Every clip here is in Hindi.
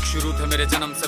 शुरू थे मेरे जन्म से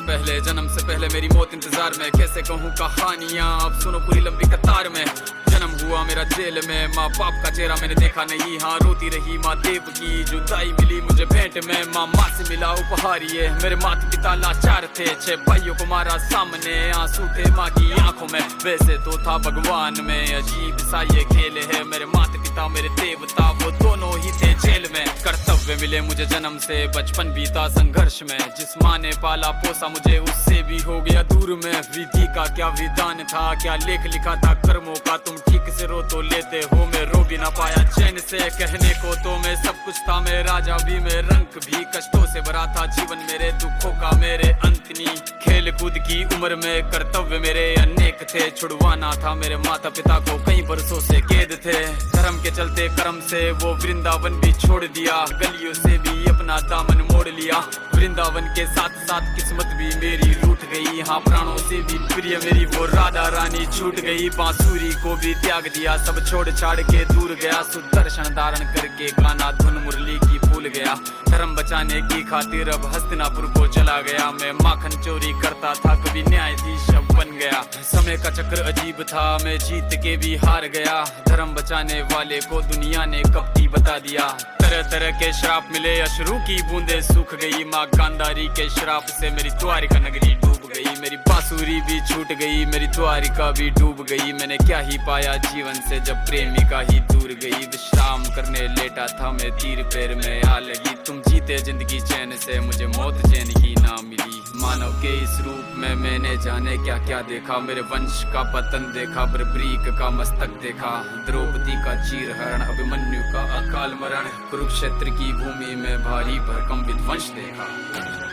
पहले मेरी मौत इंतजार में। कैसे कहूँ कहानियाँ, अब सुनो पूरी लंबी कतार में। जन्म हुआ मेरा जेल में, माँ बाप का चेहरा मैंने देखा नहीं। हाँ रोती रही माँ देव की, जुदाई मिली मुझे भेंट में। माँ से मिला उपहार ये, मेरे माता पिता लाचार थे। 6 भाइयों को मारा सामने, आंसू थे माँ की आंखों में। वैसे तो था भगवान में, अजीब सा ये खेल है। मेरे माता पिता मेरे देवता, वो दोनों ही थे जेल में। कर्तव्य मिले मुझे जन्म से, बचपन बीता संघर्ष में। जिस माँ ने पाला पोसा मुझे, उससे भी हो गया दूर में। विधि का क्या विधान था, क्या लेख लिखा था कर्मों का। तुम ठीक से रो तो लेते हो, मैं रो भी ना पाया चैन से। कहने को तो मैं सब कुछ था, मैं राजा भी, मैं रंग भी। कष्टों से भरा था जीवन मेरे, दुखों का मेरे अंत नहीं। खेल कूद की उम्र में कर्तव्य मेरे अनेक थे। छुड़वाना था मेरे माता पिता को, कई बरसों से कैद थे। धर्म के चलते कर्म से वो वृंदावन भी छोड़ दिया। गलियों से भी अपना दामन मोड़ लिया। वृंदावन के साथ साथ किस्मत भी मेरी रूठ गई। हाँ प्राणों से भी प्रिय मेरी वो राधा रानी छूट गई। बांसुरी को भी त्याग दिया, सब छोड़ छाड़ के दूर गया। सुदर्शन धारण करके गाना धुन मुरली की भूल गया। धर्म बचाने की खातिर अब हस्तिनापुर को चला गया। मैं माखन चोरी करता था, कभी न्यायाधीश अब बन गया। समय का चक्र अजीब था, मैं जीत के भी हार गया। धर्म बचाने वाले को दुनिया ने कपटी बता दिया। तरह तरह के श्राप मिले, अश्रु की बूंदे सूख गई। माँ गांधारी के श्राप से मेरी द्वारिका नगरी डूब गई। मेरी बांसुरी भी छूट गई, मेरी द्वारिका भी डूब गई। मैंने क्या ही पाया जीवन से, जब प्रेमिका ही दूर गई। विश्राम करने लेटा था मैं, तीर पैर में आ लगी। तुम जीते जिंदगी चैन से, मुझे मौत चैन की ना मिली। मानव के इस रूप में मैंने जाने क्या क्या देखा। मेरे वंश का पतन देखा, बर्बरीक का मस्तक देखा। द्रौपदी का चीरहरण, अभिमन्यु का अकाल मरण। कुरुक्षेत्र की भूमि में भारी भरकम विध्वंस देखा।